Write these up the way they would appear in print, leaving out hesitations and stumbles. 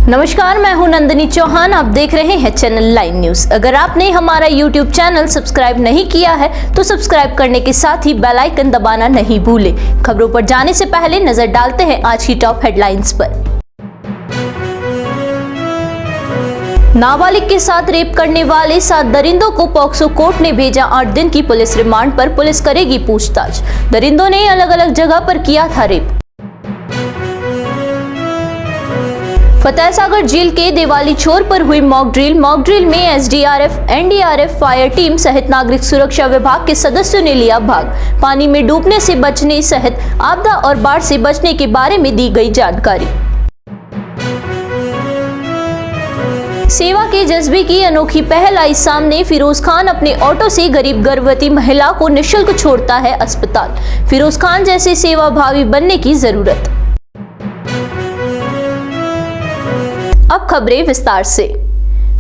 नमस्कार, मैं हूं नंदिनी चौहान। आप देख रहे हैं चैनल लाइन न्यूज। अगर आपने हमारा यूट्यूब चैनल सब्सक्राइब नहीं किया है तो सब्सक्राइब करने के साथ ही बेल आइकन दबाना नहीं भूलें। खबरों पर जाने से पहले नजर डालते हैं आज की टॉप हेडलाइंस पर। नाबालिग के साथ रेप करने वाले 7 दरिंदों को पॉक्सो कोर्ट ने भेजा 8 दिन की पुलिस रिमांड पर। पुलिस करेगी पूछताछ। दरिंदों ने अलग अलग जगह पर किया था रेप। फतेहसागर झील के देवाली छोर पर हुई मॉक ड्रिल में एसडीआरएफ, एनडीआरएफ, फायर टीम सहित नागरिक सुरक्षा विभाग के सदस्यों ने लिया भाग। पानी में डूबने से बचने सहित आपदा और बाढ़ से बचने के बारे में दी गई जानकारी। सेवा के जज्बे की अनोखी पहल आई सामने। फिरोज खान अपने ऑटो से गरीब गर्भवती महिला को निःशुल्क छोड़ता है अस्पताल। फिरोज खान जैसे सेवाभावी बनने की जरूरत। अब खबरें विस्तार से।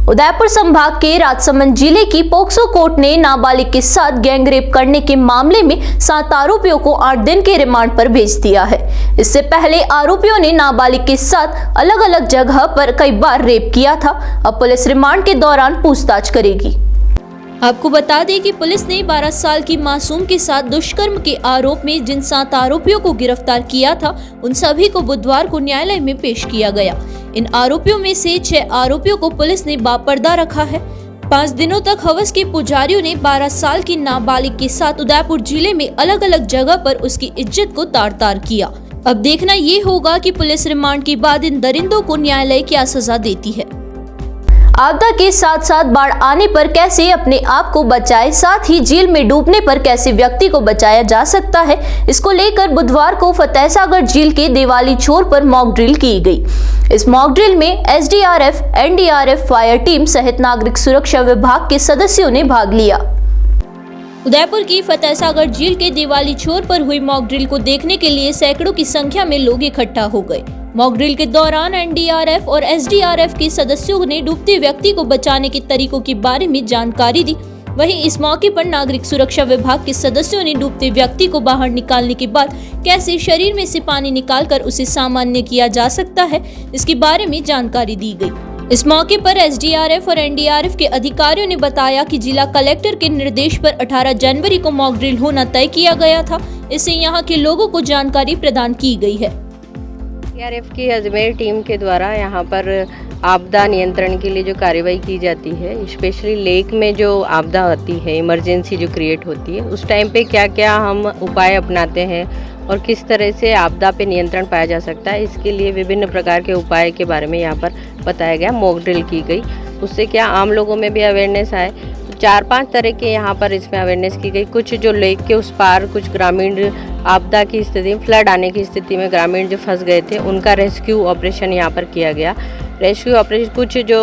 उदयपुर संभाग के राजसमंद जिले की पॉक्सो कोर्ट ने नाबालिग के साथ गैंग रेप करने के मामले में 7 आरोपियों को 8 दिन के रिमांड पर भेज दिया है। इससे पहले आरोपियों ने नाबालिग के साथ अलग अलग जगह पर कई बार रेप किया था। अब पुलिस रिमांड के दौरान पूछताछ करेगी। आपको बता दें कि पुलिस ने 12 साल की मासूम के साथ दुष्कर्म के आरोप में जिन 7 आरोपियों को गिरफ्तार किया था उन सभी को बुधवार को न्यायालय में पेश किया गया। इन आरोपियों में से 6 आरोपियों को पुलिस ने बापर्दा रखा है। 5 दिनों तक हवस के पुजारियों ने 12 साल की नाबालिग के साथ उदयपुर जिले में अलग अलग जगह पर उसकी इज्जत को तार-तार किया। अब देखना ये होगा कि पुलिस रिमांड के बाद इन दरिंदों को न्यायालय क्या सजा देती है। आपदा के साथ साथ बाढ़ आने पर कैसे अपने आप को बचाए, साथ ही झील में डूबने पर कैसे व्यक्ति को बचाया जा सकता है, इसको लेकर बुधवार को फतेहसागर झील के देवाली छोर पर मॉक ड्रिल की गई। इस मॉक ड्रिल में एसडीआरएफ, एनडीआरएफ, फायर टीम सहित नागरिक सुरक्षा विभाग के सदस्यों ने भाग लिया। उदयपुर की फतेहसागर झील के देवाली छोर पर हुई मॉक ड्रिल को देखने के लिए सैकड़ों की संख्या में लोग इकट्ठा हो गए। मॉक ड्रिल के दौरान एनडीआरएफ और एसडीआरएफ के सदस्यों ने डूबते व्यक्ति को बचाने के तरीकों के बारे में जानकारी दी। वहीं इस मौके पर नागरिक सुरक्षा विभाग के सदस्यों ने डूबते व्यक्ति को बाहर निकालने के बाद कैसे शरीर में से पानी निकालकर उसे सामान्य किया जा सकता है, इसके बारे में जानकारी दी गई। इस मौके पर एसडीआरएफ और एनडीआरएफ के अधिकारियों ने बताया कि जिला कलेक्टर के निर्देश पर 18 जनवरी को मॉक ड्रिल होना तय किया गया था। इससे यहाँ के लोगों को जानकारी प्रदान की गई है। एसडीआरएफ की अजमेर टीम के द्वारा यहाँ पर आपदा नियंत्रण के लिए जो कार्रवाई की जाती है, स्पेशली लेक में जो आपदा होती है, इमरजेंसी जो क्रिएट होती है, उस टाइम पे क्या क्या हम उपाय अपनाते हैं और किस तरह से आपदा पे नियंत्रण पाया जा सकता है, इसके लिए विभिन्न प्रकार के उपाय के बारे में यहाँ पर बताया गया। मॉक ड्रिल की गई, उससे क्या आम लोगों में भी अवेयरनेस आए। 4-5 तरह के यहाँ पर इसमें अवेयरनेस की गई। कुछ जो लेक के उस पार कुछ ग्रामीण आपदा की स्थिति में, फ्लड आने की स्थिति में ग्रामीण जो फंस गए थे, उनका रेस्क्यू ऑपरेशन यहाँ पर किया गया। रेस्क्यू ऑपरेशन, कुछ जो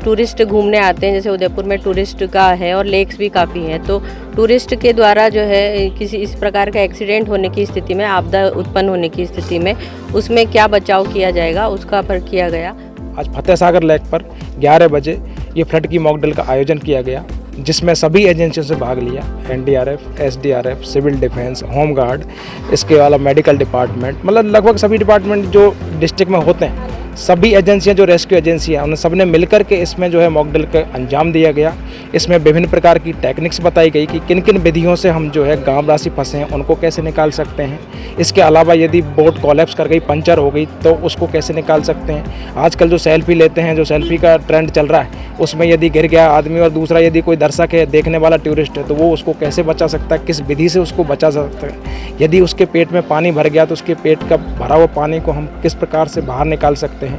टूरिस्ट घूमने आते हैं, जैसे उदयपुर में टूरिस्ट का है और लेक्स भी काफ़ी हैं, तो टूरिस्ट के द्वारा जो है किसी इस प्रकार का एक्सीडेंट होने की स्थिति में, आपदा उत्पन्न होने की स्थिति में, उसमें क्या बचाव किया जाएगा, उसका पर किया गया। आज फतेहसागर लेक पर 11 बजे ये फ्लड की मॉक ड्रिल का आयोजन किया गया, जिसमें सभी एजेंसियों से भाग लिया। NDRF, SDRF, civil defence, home guard, इसके अलावा मेडिकल डिपार्टमेंट, मतलब लगभग सभी डिपार्टमेंट जो डिस्ट्रिक्ट में होते हैं, सभी एजेंसियां जो रेस्क्यू एजेंसियां, उन सब ने मिलकर के इसमें जो है मॉक ड्रिल का अंजाम दिया गया। इसमें विभिन्न प्रकार की टेक्निक्स बताई गई कि किन किन विधियों से हम जो है गांववासी फंसे हैं उनको कैसे निकाल सकते हैं। इसके अलावा यदि बोट कोलैप्स कर गई, पंचर हो गई, तो उसको कैसे निकाल सकते हैं। आजकल जो सेल्फी लेते हैं, जो सेल्फी का ट्रेंड चल रहा है, उसमें यदि गिर गया आदमी और दूसरा यदि कोई दर्शक है, देखने वाला टूरिस्ट है, तो वो उसको कैसे बचा सकता है, किस विधि से उसको बचा सकता है। यदि उसके पेट में पानी भर गया तो उसके पेट का भरा हुआ पानी को हम किस प्रकार से बाहर निकाल सकते हैं,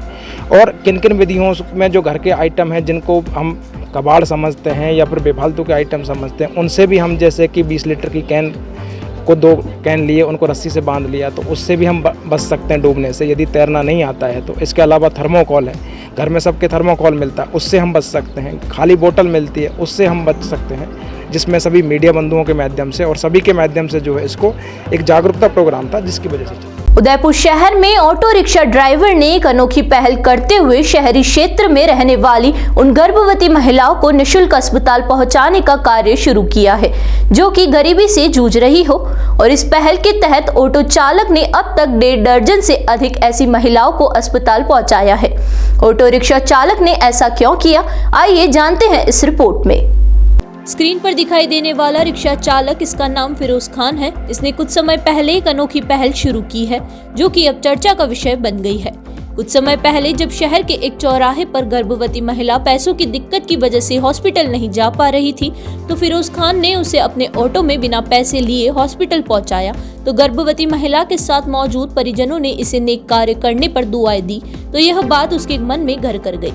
और किन किन विधियों में जो घर के आइटम हैं जिनको हम कबाड़ समझते हैं या फिर बेफालतू के आइटम समझते हैं, उनसे भी हम, जैसे कि 20 लीटर की कैन को 2 कैन लिए, उनको रस्सी से बांध लिया, तो उससे भी हम बच सकते हैं डूबने से, यदि तैरना नहीं आता है तो। इसके अलावा थर्मोकॉल है, घर में सबके थर्मोकॉल मिलता है, उससे हम बच सकते हैं। खाली बोतल मिलती है, उससे हम बच सकते हैं, जिसमें सभी मीडिया बंधुओं के माध्यम से और सभी के माध्यम से जो है इसको एक जागरूकता प्रोग्राम था, जिसकी वजह से उदयपुर शहर में ऑटो रिक्शा ड्राइवर ने एक अनोखी पहल करते हुए शहरी क्षेत्र में रहने वाली उन गर्भवती महिलाओं को निःशुल्क अस्पताल पहुंचाने का कार्य शुरू किया है, जो कि गरीबी से जूझ रही हो। और इस पहल के तहत ऑटो चालक ने अब तक 1.5 दर्जन से अधिक ऐसी महिलाओं को अस्पताल पहुंचाया है। ऑटो रिक्शा चालक ने ऐसा क्यों किया, आइए जानते हैं इस रिपोर्ट में। स्क्रीन पर दिखाई देने वाला रिक्शा चालक, इसका नाम फिरोज खान है। इसने कुछ समय पहले एक अनोखी पहल शुरू की है, जो कि अब चर्चा का विषय बन गई है। कुछ समय पहले जब शहर के एक चौराहे पर गर्भवती महिला पैसों की दिक्कत की वजह से हॉस्पिटल नहीं जा पा रही थी, तो फिरोज खान ने उसे अपने ऑटो में बिना पैसे लिए हॉस्पिटल पहुंचाया। तो गर्भवती महिला के साथ मौजूद परिजनों ने इसे नेक कार्य करने पर दुआएं दी, तो यह बात उसके मन में घर कर गई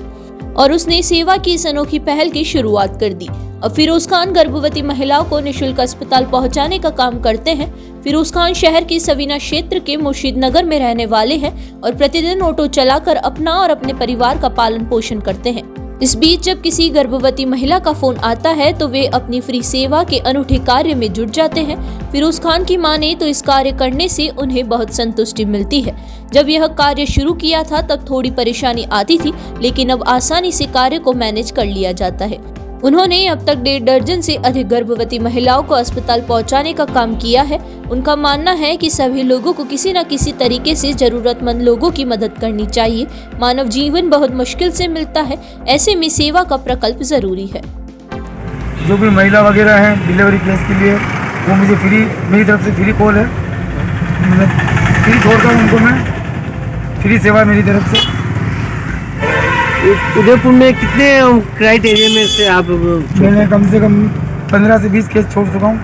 और उसने सेवा की इस अनोखी पहल की शुरुआत कर दी। अब फिरोज खान गर्भवती महिलाओं को निःशुल्क अस्पताल पहुंचाने का काम करते हैं। फिरोज खान शहर की सवीना क्षेत्र के मुर्शीद नगर में रहने वाले हैं और प्रतिदिन ऑटो चलाकर अपना और अपने परिवार का पालन पोषण करते हैं। इस बीच जब किसी गर्भवती महिला का फोन आता है तो वे अपनी फ्री सेवा के अनूठे कार्य में जुट जाते हैं। फिरोज खान की माने तो इस कार्य करने से उन्हें बहुत संतुष्टि मिलती है। जब यह कार्य शुरू किया था तब थोड़ी परेशानी आती थी, लेकिन अब आसानी से कार्य को मैनेज कर लिया जाता है। उन्होंने अब तक 1.5 दर्जन से अधिक गर्भवती महिलाओं को अस्पताल पहुंचाने का काम किया है। उनका मानना है कि सभी लोगों को किसी न किसी तरीके से जरूरतमंद लोगों की मदद करनी चाहिए। मानव जीवन बहुत मुश्किल से मिलता है, ऐसे में सेवा का प्रकल्प जरूरी है। जो भी महिला वगैरह हैं डिलीवरी केस के लिए, वो मुझे मेरी तरफ से फ्री कॉल है, मैं फ्री छोड़ता हूँ उनको, मैं फ्री सेवा मेरी तरफ से। उदयपुर में कितने क्राइटेरिया में से आप? मैंने कम से कम 15 से 20 केस छोड़ चुका हूँ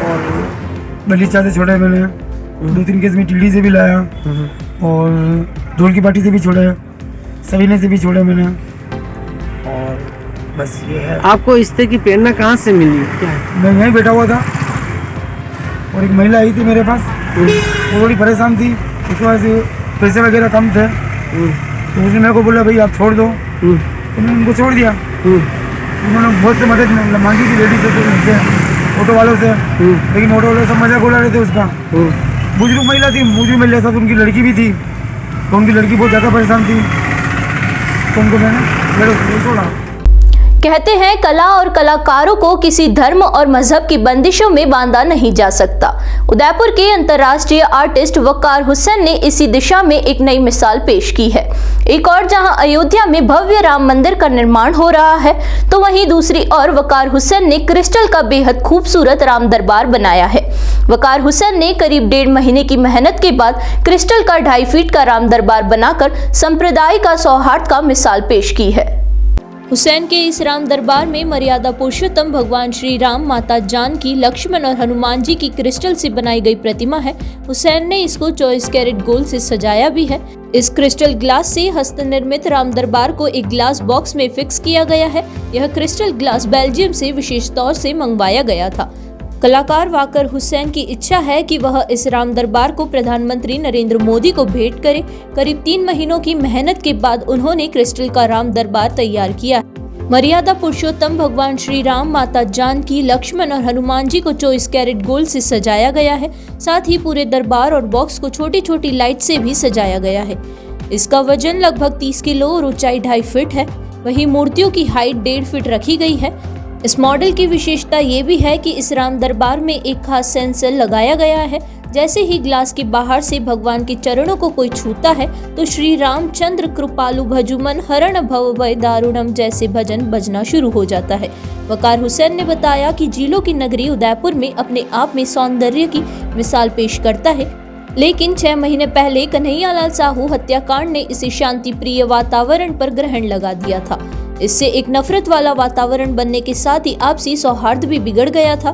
और बलीचा से छोड़े मैंने, 2-3 केस में टीडी से भी लाया और धूल की पार्टी से भी छोड़े, सवीने से भी छोड़े मैंने। और बस ये है। आपको इस तरह की प्रेरणा कहाँ से मिली? क्या है? मैं यहीं बैठा हुआ था और एक महिला आई थी मेरे पास, वो थोड़ी परेशान थी, उसके वजह से पैसे वगैरह कम थे, तो उसने मेरे को बोला भाई आप छोड़ दो, तो मैंने उनको छोड़ दिया। उन्होंने बहुत से मदद मांगी थी लेडीज से, ऑटो वालों से, लेकिन ऑटो वाले सब मजाक उड़ा रहे थे उसका। बुजुर्ग महिला थी, बुजुर्ग महिला साथ उनकी लड़की भी थी, तो उनकी लड़की बहुत ज़्यादा परेशान थी, तो उनको मैंने छोड़ा। कहते हैं कला और कलाकारों को किसी धर्म और मजहब की बंदिशों में बांधा नहीं जा सकता। उदयपुर के अंतर्राष्ट्रीय आर्टिस्ट वकार हुसैन ने इसी दिशा में एक नई मिसाल पेश की है। एक और जहां अयोध्या में भव्य राम मंदिर का निर्माण हो रहा है, तो वहीं दूसरी ओर वकार हुसैन ने क्रिस्टल का बेहद खूबसूरत राम दरबार बनाया है। वकार हुसैन ने करीब 1.5 महीने की मेहनत के बाद क्रिस्टल का 2.5 फीट का राम दरबार बनाकर संप्रदाय का सौहार्द का मिसाल पेश की है। हुसैन के इस राम दरबार में मर्यादा पुरुषोत्तम भगवान श्री राम, माता जानकी, लक्ष्मण और हनुमान जी की क्रिस्टल से बनाई गई प्रतिमा है। हुसैन ने इसको 24 कैरेट गोल्ड से सजाया भी है। इस क्रिस्टल ग्लास से हस्त निर्मित राम दरबार को एक ग्लास बॉक्स में फिक्स किया गया है। यह क्रिस्टल ग्लास बेल्जियम से विशेष तौर से मंगवाया गया था। कलाकार वाकर हुसैन की इच्छा है कि वह इस राम दरबार को प्रधानमंत्री नरेंद्र मोदी को भेंट करे। करीब 3 महीनों की मेहनत के बाद उन्होंने क्रिस्टल का राम दरबार तैयार किया। मर्यादा पुरुषोत्तम भगवान श्री राम, माता जानकी, लक्ष्मण और हनुमान जी को 24 कैरेट गोल्ड से सजाया गया है। साथ ही पूरे दरबार और बॉक्स को छोटी छोटी लाइट से भी सजाया गया है। इसका वजन लगभग 30 किलो और ऊंचाई 2.5 फीट है। वहीं मूर्तियों की हाइट 1.5 फीट रखी गई है। इस मॉडल की विशेषता ये भी है कि इस राम दरबार में एक खास सेंसर लगाया गया है। जैसे ही ग्लास के बाहर से भगवान के चरणों को कोई छूता है तो श्री रामचंद्र कृपालु भजुमन हरण भव भय दारुणम जैसे भजन बजना शुरू हो जाता है। वकार हुसैन ने बताया कि झीलों की नगरी उदयपुर में अपने आप में सौंदर्य की मिसाल पेश करता है, लेकिन 6 महीने पहले कन्हैयालाल साहू हत्याकांड ने इसे शांति प्रिय वातावरण पर ग्रहण लगा दिया था। इससे एक नफरत वाला वातावरण बनने के साथ ही आपसी सौहार्द भी बिगड़ गया था।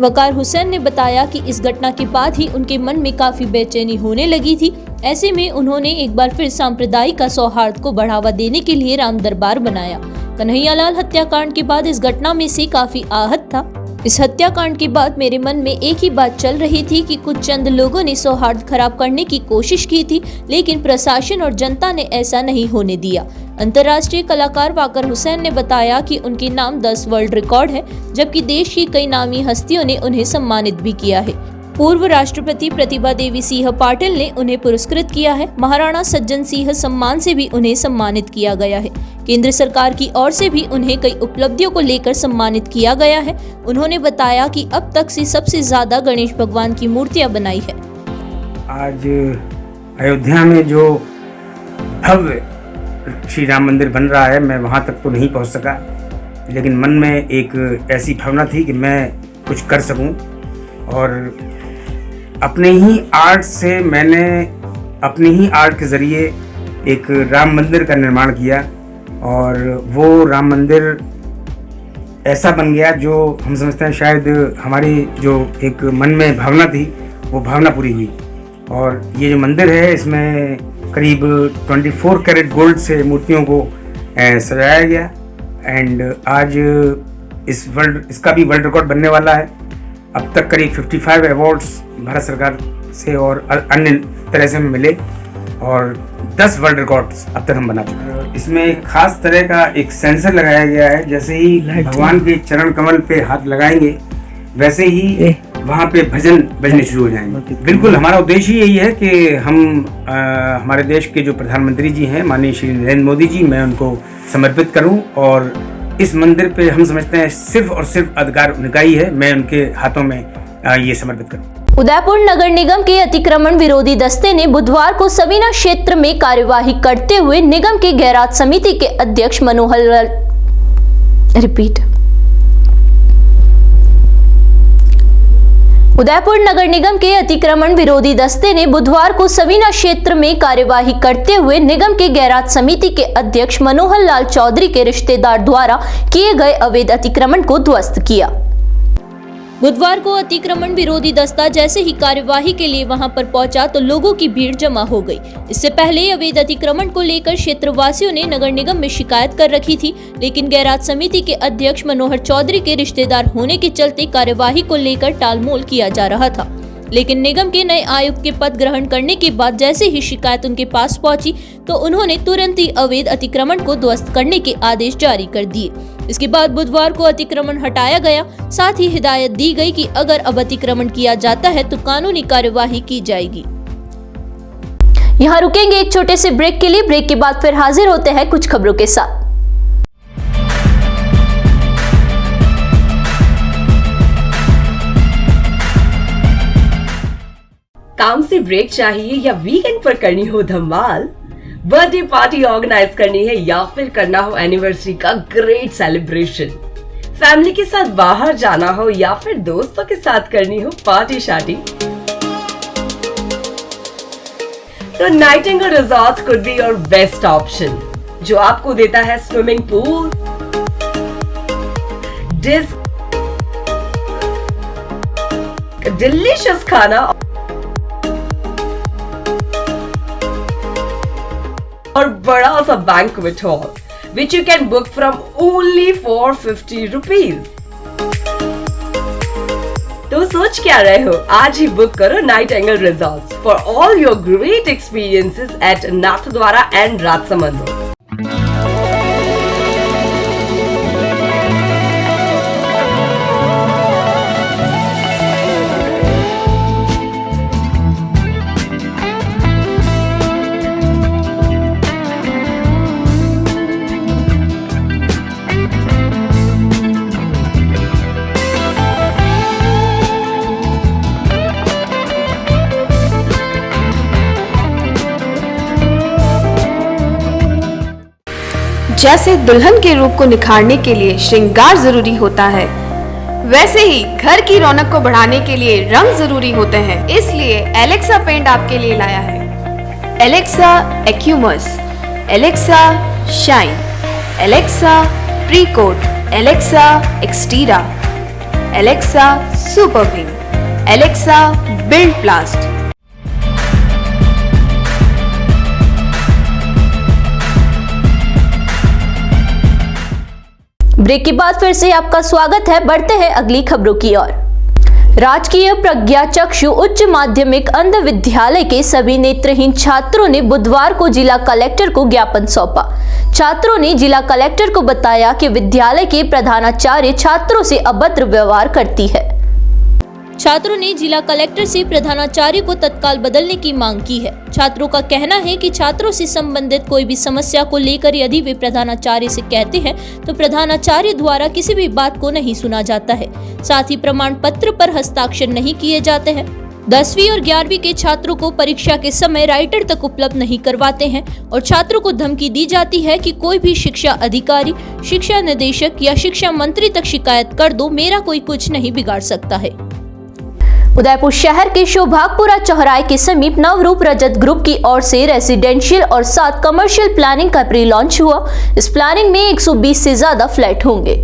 वकार हुसैन ने बताया कि इस घटना के बाद ही उनके मन में काफी बेचैनी होने लगी थी। ऐसे में उन्होंने एक बार फिर सांप्रदायिक सौहार्द को बढ़ावा देने के लिए राम दरबार बनाया। कन्हैयालाल हत्याकांड के बाद इस घटना में से काफी आहत था। इस हत्याकांड के बाद मेरे मन में एक ही बात चल रही थी कि कुछ चंद लोगों ने सौहार्द खराब करने की कोशिश की थी, लेकिन प्रशासन और जनता ने ऐसा नहीं होने दिया। अंतर्राष्ट्रीय कलाकार वाकर हुसैन ने बताया कि उनके नाम 10 वर्ल्ड रिकॉर्ड है, जबकि देश की कई नामी हस्तियों ने उन्हें सम्मानित भी किया है। पूर्व राष्ट्रपति प्रतिभा देवी सिंह पाटिल ने उन्हें पुरस्कृत किया है। महाराणा सज्जन सिंह सम्मान से भी उन्हें सम्मानित किया गया है। केंद्र सरकार की ओर से भी उन्हें कई उपलब्धियों को लेकर सम्मानित किया गया है। उन्होंने बताया कि अब तक से सबसे ज्यादा गणेश भगवान की मूर्तियां बनाई है। आज अयोध्या में जो भव्य श्री राम मंदिर बन रहा है, मैं वहाँ तक तो नहीं पहुँच सका, लेकिन मन में एक ऐसी भावना थी कि मैं कुछ कर सकूं। और अपने ही आर्ट से मैंने अपने ही आर्ट के ज़रिए एक राम मंदिर का निर्माण किया और वो राम मंदिर ऐसा बन गया जो हम समझते हैं शायद हमारी जो एक मन में भावना थी वो भावना पूरी हुई। और ये जो मंदिर है इसमें करीब 24 कैरेट गोल्ड से मूर्तियों को सजाया गया एंड आज इसका भी वर्ल्ड रिकॉर्ड बनने वाला है। अब तक करीब 55 अवार्ड्स भारत सरकार से और अन्य तरह से मिले और 10 वर्ल्ड रिकॉर्ड्स अब तक हम बना चुके हैं। इसमें एक खास तरह का एक सेंसर लगाया गया है, जैसे ही भगवान के चरण कमल पे हाथ लगाएंगे वैसे ही वहाँ पे भजन बजने शुरू हो जाएंगे। बिल्कुल हमारा उद्देश्य यही है कि हम हमारे देश के जो प्रधानमंत्री जी हैं माननीय श्री नरेंद्र मोदी जी, मैं उनको समर्पित करूं और इस मंदिर पे हम समझते हैं सिर्फ और सिर्फ अधिकार उनका ही है, मैं उनके हाथों में ये समर्पित करूं। उदयपुर नगर निगम के अतिक्रमण विरोधी दस्ते ने बुधवार को सबीना क्षेत्र में कार्यवाही करते हुए निगम की गैराज समिति के अध्यक्ष उदयपुर नगर निगम के अतिक्रमण विरोधी दस्ते ने बुधवार को सबीना क्षेत्र में कार्यवाही करते हुए निगम के गैराज समिति के अध्यक्ष मनोहर लाल चौधरी के रिश्तेदार द्वारा किए गए अवैध अतिक्रमण को ध्वस्त किया। बुधवार को अतिक्रमण विरोधी दस्ता जैसे ही कार्यवाही के लिए वहां पर पहुंचा तो लोगों की भीड़ जमा हो गई। इससे पहले अवैध अतिक्रमण को लेकर क्षेत्रवासियों ने नगर निगम में शिकायत कर रखी थी, लेकिन गैराज समिति के अध्यक्ष मनोहर चौधरी के रिश्तेदार होने के चलते कार्यवाही को लेकर टालमोल किया जा रहा था। लेकिन निगम के नए आयुक्त के पद ग्रहण करने के बाद जैसे ही शिकायत उनके पास पहुंची तो उन्होंने तुरंत ही अवैध अतिक्रमण को ध्वस्त करने के आदेश जारी कर दिए। इसके बाद बुधवार को अतिक्रमण हटाया गया। साथ ही हिदायत दी गई कि अगर अब अतिक्रमण किया जाता है तो कानूनी कार्यवाही की जाएगी। यहाँ रुकेंगे एक छोटे से ब्रेक के लिए। ब्रेक के बाद फिर हाजिर होते हैं कुछ खबरों के साथ। काम से ब्रेक चाहिए या वीकेंड पर करनी हो धमाल, बर्थडे पार्टी ऑर्गेनाइज करनी है या फिर करना हो एनिवर्सरी का ग्रेट सेलिब्रेशन, फैमिली के साथ बाहर जाना हो या फिर दोस्तों के साथ करनी हो पार्टी शार्टी, तो Nightingale resort could be your best option, जो आपको देता है स्विमिंग पूल, डिलीशियस खाना और बड़ा सा banquet hall which you can book from only for 50 rupees। तो सोच क्या रहे हो, आज ही बुक करो Nightingale resorts for all your great experiences at Nathdwara and Rajsamand. जैसे दुल्हन के रूप को निखारने के लिए श्रृंगार जरूरी होता है, वैसे ही घर की रौनक को बढ़ाने के लिए रंग जरूरी होते हैं। इसलिए एलेक्सा पेंट आपके लिए लाया है Alexa Acumus, Alexa Shine, Alexa Precot, Alexa Extera, Alexa Super Wing, Alexa Build Plast. Break के बाद फिर से आपका स्वागत है। बढ़ते हैं अगली खबरों की ओर। राजकीय प्रज्ञा चक्षु उच्च माध्यमिक अंध विद्यालय के सभी नेत्रहीन छात्रों ने बुधवार को जिला कलेक्टर को ज्ञापन सौंपा। छात्रों ने जिला कलेक्टर को बताया कि विद्यालय के प्रधानाचार्य छात्रों से अभद्र व्यवहार करती है। छात्रों ने जिला कलेक्टर से प्रधानाचार्य को तत्काल बदलने की मांग की है। छात्रों का कहना है कि छात्रों से संबंधित कोई भी समस्या को लेकर यदि वे प्रधानाचार्य से कहते हैं तो प्रधानाचार्य द्वारा किसी भी बात को नहीं सुना जाता है। साथ ही प्रमाण पत्र पर हस्ताक्षर नहीं किए जाते हैं। 10वीं और 11वीं के छात्रों को परीक्षा के समय राइटर तक उपलब्ध नहीं करवाते हैं और छात्रों को धमकी दी जाती है कि कोई भी शिक्षा अधिकारी, शिक्षा निदेशक या शिक्षा मंत्री तक शिकायत कर दो, मेरा कोई कुछ नहीं बिगाड़ सकता है। उदयपुर शहर के शोभागपुरा चौराहे के समीप नवरूप रजत ग्रुप की ओर से रेसिडेंशियल और 7 कमर्शियल प्लानिंग का प्री लॉन्च हुआ। इस प्लानिंग में 120 से ज्यादा फ्लैट होंगे।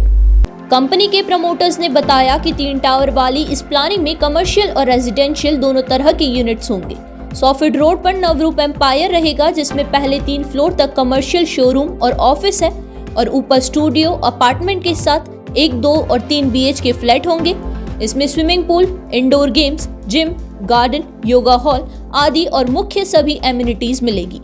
कंपनी के प्रमोटर्स ने बताया कि 3 टावर वाली इस प्लानिंग में कमर्शियल और रेजिडेंशियल दोनों तरह के यूनिट्स होंगे। 100 फीट रोड पर नवरूप एम्पायर रहेगा, जिसमें पहले 3 फ्लोर तक कमर्शियल शोरूम और ऑफिस है और ऊपर स्टूडियो अपार्टमेंट के साथ 1, 2 और 3 BHK फ्लैट होंगे। इसमें swimming pool, indoor games, gym, garden, yoga hall आदि और मुख्य सभी एमिनिटीज मिलेगी।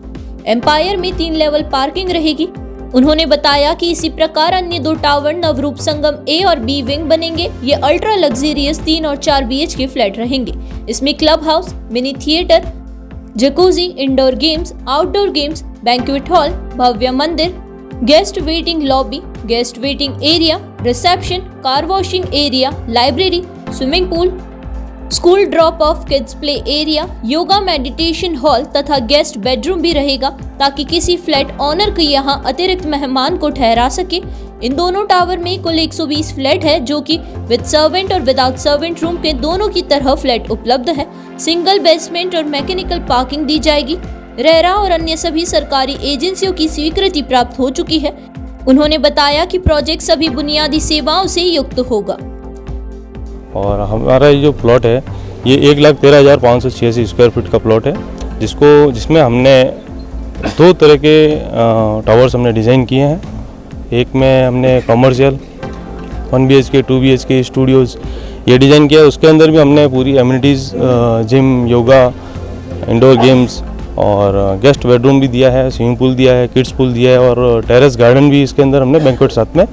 एम्पायर में 3 लेवल पार्किंग रहेगी। उन्होंने बताया कि इसी प्रकार अन्य 2 टावर नवरूप संगम A और B विंग बनेंगे। ये अल्ट्रा लग्जरियस 3 और 4 BHK फ्लैट रहेंगे। इसमें club house, mini theatre, jacuzzi, indoor games, outdoor games, banquet hall, भव्य मंदिर, guest waiting lobby, guest waiting area, reception, car washing area, library, swimming pool, school drop off kids play area, yoga meditation hall तथा guest bedroom भी रहेगा, ताकि किसी flat honour को यहाँ अतिरिक्त मेहमान को ठहरा सके। इन दोनों टावर में कुल 120 फ्लैट है, जो कि विद सर्वेंट और विदाउट सर्वेंट रूम के दोनों की तरह फ्लैट उपलब्ध है। सिंगल बेसमेंट और मैकेनिकल पार्किंग दी जाएगी। रेरा और अन्य सभी सरकारी एजेंसियों की स्वीकृति प्राप्त हो चुकी है। उन्होंने बताया कि प्रोजेक्ट सभी बुनियादी सेवाओं से युक्त होगा। और हमारा ये जो प्लॉट है ये 1,13,586 स्क्वायर फीट का प्लॉट है, जिसमें हमने 2 तरह के टावर्स हमने डिज़ाइन किए हैं। एक में हमने कमर्शियल 1 BHK 2 BHK स्टूडियोज़ ये डिज़ाइन किया है। उसके अंदर भी हमने पूरी amenities, gym, yoga, indoor games और गेस्ट बेडरूम भी दिया है, स्विमिंग पूल दिया है, किड्स पूल दिया है और टेरेस गार्डन भी इसके अंदर हमने बैंक्वेट साथ में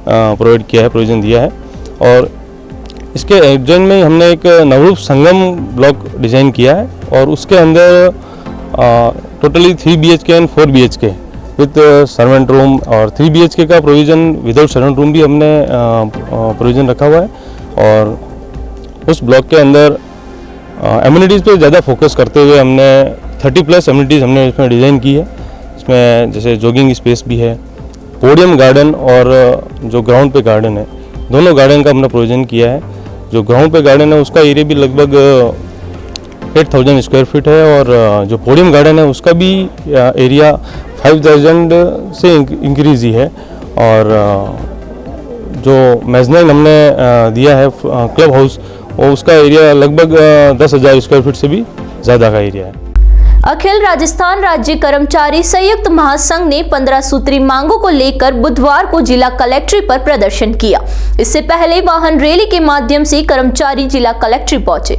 प्रोवाइड किया है, प्रोविजन दिया है। और इसके एडजॉइन में हमने एक नवरूप संगम ब्लॉक डिज़ाइन किया है और उसके अंदर totally 3 BHK and 4 BHK with servant room और 3 BHK का प्रोविज़न विदाउट सर्वेंट रूम भी हमने प्रोविज़न रखा हुआ है। और उस ब्लॉक के अंदर एमिनिटीज़ पे ज़्यादा फोकस करते हुए हमने 30+ एमिनिटीज़ हमने इसमें डिज़ाइन की है। इसमें जैसे जॉगिंग स्पेस भी है, पोडियम गार्डन और जो ग्राउंड पे गार्डन है, दोनों गार्डन का हमने प्रोविज़न किया है। जो ग्राउंड पे गार्डन है उसका एरिया भी लगभग 8,000 स्क्वायर फीट है और जो पोडियम गार्डन है उसका भी एरिया 5,000 से इंक्रीज ही है। और जो मेजनाइन हमने दिया है क्लब हाउस, और उसका एरिया लगभग 10,000 स्क्वायर फीट से भी ज़्यादा का एरिया है। अखिल राजस्थान राज्य कर्मचारी संयुक्त महासंघ ने 15 सूत्री मांगों को लेकर बुधवार को जिला कलेक्ट्रेट पर प्रदर्शन किया। इससे पहले वाहन रैली के माध्यम से कर्मचारी जिला कलेक्ट्रेट पहुंचे।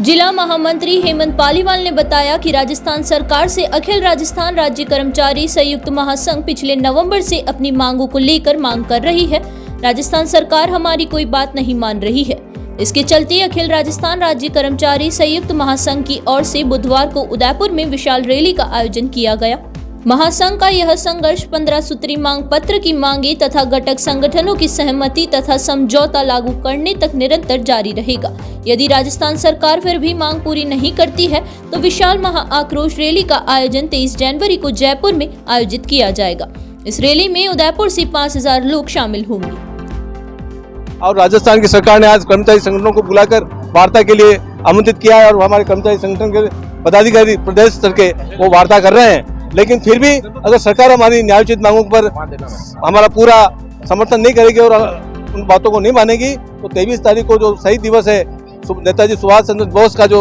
जिला महामंत्री हेमंत पालीवाल ने बताया कि राजस्थान सरकार से अखिल राजस्थान राज्य कर्मचारी संयुक्त महासंघ पिछले नवंबर से अपनी मांगों को लेकर मांग कर रही है। राजस्थान सरकार हमारी कोई बात नहीं मान रही है। इसके चलते अखिल राजस्थान राज्य कर्मचारी संयुक्त महासंघ की ओर से बुधवार को उदयपुर में विशाल रैली का आयोजन किया गया। महासंघ का यह संघर्ष 15 सूत्री मांग पत्र की मांगे तथा घटक संगठनों की सहमति तथा समझौता लागू करने तक निरंतर जारी रहेगा। यदि राजस्थान सरकार फिर भी मांग पूरी नहीं करती है तो विशाल महा आक्रोश रैली का आयोजन 23 जनवरी को जयपुर में आयोजित किया जाएगा। इस रैली में उदयपुर से 5,000 लोग शामिल होंगे। और राजस्थान की सरकार ने आज कर्मचारी संगठनों को बुलाकर वार्ता के लिए आमंत्रित किया है और हमारे कर्मचारी संगठन के पदाधिकारी प्रदेश स्तर के वो वार्ता कर रहे हैं। लेकिन फिर भी अगर सरकार हमारी न्यायोचित मांगों पर हमारा पूरा समर्थन नहीं करेगी और उन बातों को नहीं मानेगी तो 23 तारीख को जो शहीद दिवस है, नेताजी सुभाष चंद्र बोस का जो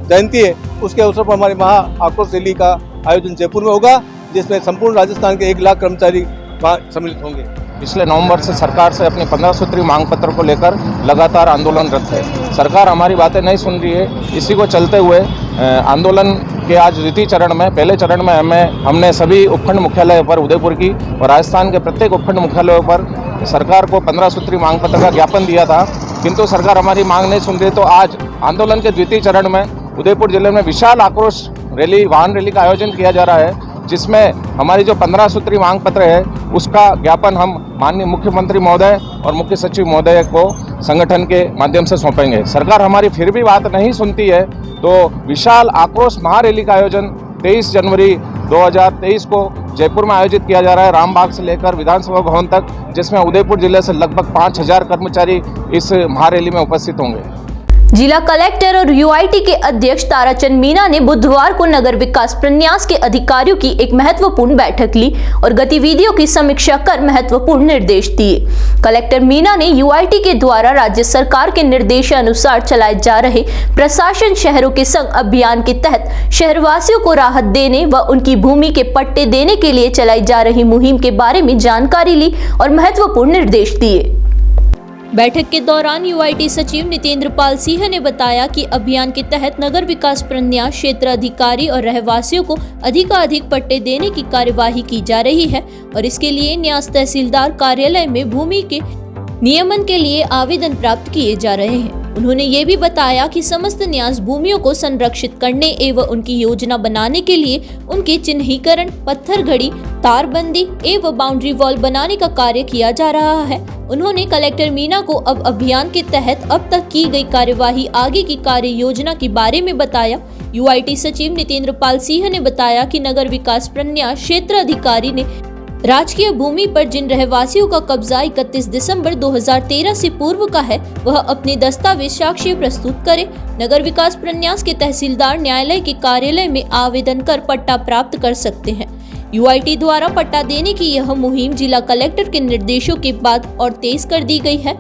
जयंती है, उसके अवसर पर हमारी महा आक्रोश रैली का आयोजन जयपुर में होगा, जिसमें संपूर्ण राजस्थान के 1 लाख कर्मचारी सम्मिलित होंगे। पिछले नवंबर से सरकार से अपनी 15 सूत्री मांग पत्र को लेकर लगातार आंदोलनरत है। सरकार हमारी बातें नहीं सुन रही है। इसी को चलते हुए आंदोलन के आज द्वितीय चरण में, पहले चरण में हमने सभी उपखंड मुख्यालयों पर उदयपुर की और राजस्थान के प्रत्येक उपखंड मुख्यालयों पर सरकार को 15 सूत्री मांग पत्र का ज्ञापन दिया था किंतु सरकार हमारी मांग नहीं सुन रही। तो आज आंदोलन के द्वितीय चरण में उदयपुर जिले में विशाल आक्रोश रैली, वाहन रैली का आयोजन किया जा रहा है, जिसमें हमारी जो 15 सूत्री मांग पत्र है उसका ज्ञापन हम माननीय मुख्यमंत्री महोदय और मुख्य सचिव महोदय को संगठन के माध्यम से सौंपेंगे। सरकार हमारी फिर भी बात नहीं सुनती है तो विशाल आक्रोश महारैली का आयोजन 23 जनवरी 2023 को जयपुर में आयोजित किया जा रहा है, रामबाग से लेकर विधानसभा भवन तक, जिसमें उदयपुर जिले से लगभग 5000 कर्मचारी इस महारैली में उपस्थित होंगे। जिला कलेक्टर और यूआईटी के अध्यक्ष ताराचंद मीना ने बुधवार को नगर विकास प्रन्यास के अधिकारियों की एक महत्वपूर्ण बैठक ली और गतिविधियों की समीक्षा कर महत्वपूर्ण निर्देश दिए। कलेक्टर मीना ने यूआईटी के द्वारा राज्य सरकार के निर्देशानुसार चलाए जा रहे प्रशासन शहरों के संग अभियान के तहत शहरवासियों को राहत देने व उनकी भूमि के पट्टे देने के लिए चलाई जा रही मुहिम के बारे में जानकारी ली और महत्वपूर्ण निर्देश दिए। बैठक के दौरान यूआईटी सचिव नितेंद्र पाल सिंह ने बताया कि अभियान के तहत नगर विकास प्रन्यास क्षेत्र अधिकारी और रहवासियों को अधिकाधिक पट्टे देने की कार्यवाही की जा रही है और इसके लिए न्यास तहसीलदार कार्यालय में भूमि के नियमन के लिए आवेदन प्राप्त किए जा रहे हैं। उन्होंने ये भी बताया कि समस्त न्यास भूमियों को संरक्षित करने एवं उनकी योजना बनाने के लिए उनके चिन्हीकरण, पत्थर घड़ी, तारबंदी एवं बाउंड्री वॉल बनाने का कार्य किया जा रहा है। उन्होंने कलेक्टर मीना को अब अभियान के तहत अब तक की गई कार्यवाही, आगे की कार्य योजना के बारे में बताया। यूआईटी सचिव नितेंद्र पाल सिंह ने बताया कि नगर विकास प्रन्यास क्षेत्र अधिकारी ने राजकीय भूमि पर जिन रहवासियों का कब्जा 31 दिसंबर 2013 से पूर्व का है वह अपने दस्तावेज साक्ष्य प्रस्तुत करे। नगर विकास प्रन्यास के तहसीलदार न्यायालय के कार्यालय में आवेदन कर पट्टा प्राप्त कर सकते हैं। यूआईटी द्वारा पट्टा देने की यह मुहिम जिला कलेक्टर के निर्देशों के बाद और तेज कर दी गई है।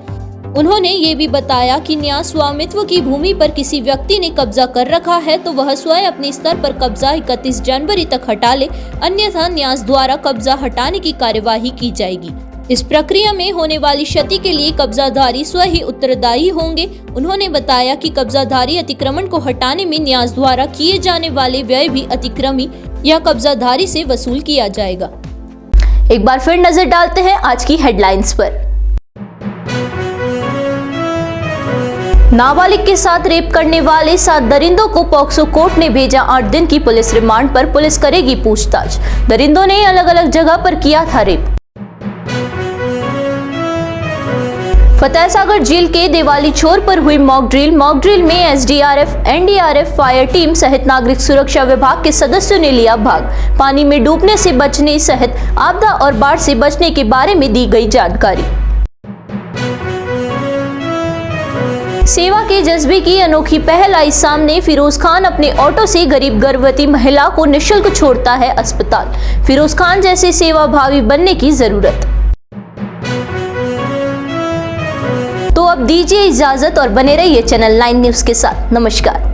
उन्होंने ये भी बताया कि न्यास स्वामित्व की भूमि पर किसी व्यक्ति ने कब्जा कर रखा है तो वह स्वयं अपने स्तर पर कब्जा 31 जनवरी तक हटा ले, अन्यथा न्यास द्वारा कब्जा हटाने की कार्यवाही की जाएगी। इस प्रक्रिया में होने वाली क्षति के लिए कब्जाधारी स्वयं ही उत्तरदायी होंगे। उन्होंने बताया कि कब्जाधारी अतिक्रमण को हटाने में न्यास द्वारा किए जाने वाले व्यय भी अतिक्रमी या कब्जाधारी से वसूल किया जाएगा। एक बार फिर नजर डालते हैं आज की हेडलाइंस पर। नाबालिग के साथ रेप करने वाले 7 दरिंदों को पॉक्सो कोर्ट ने भेजा 8 दिन की पुलिस रिमांड पर, पुलिस करेगी पूछताछ। दरिंदों ने अलग अलग जगह पर किया था रेप। फतेहसागर झील के दिवाली छोर पर हुई मॉक ड्रिल में एसडीआरएफ, एनडीआरएफ, फायर टीम सहित नागरिक सुरक्षा विभाग के सदस्यों ने लिया भाग। पानी में डूबने से बचने सहित आपदा और बाढ़ से बचने के बारे में दी गई जानकारी। सेवा के जज्बे की अनोखी पहल आई सामने। फिरोज खान अपने ऑटो से गरीब गर्भवती महिला को निःशुल्क छोड़ता है अस्पताल। फिरोज खान जैसे सेवाभावी बनने की जरूरत। तो अब दीजिए इजाजत और बने रहिए चैनल 9 न्यूज के साथ। नमस्कार।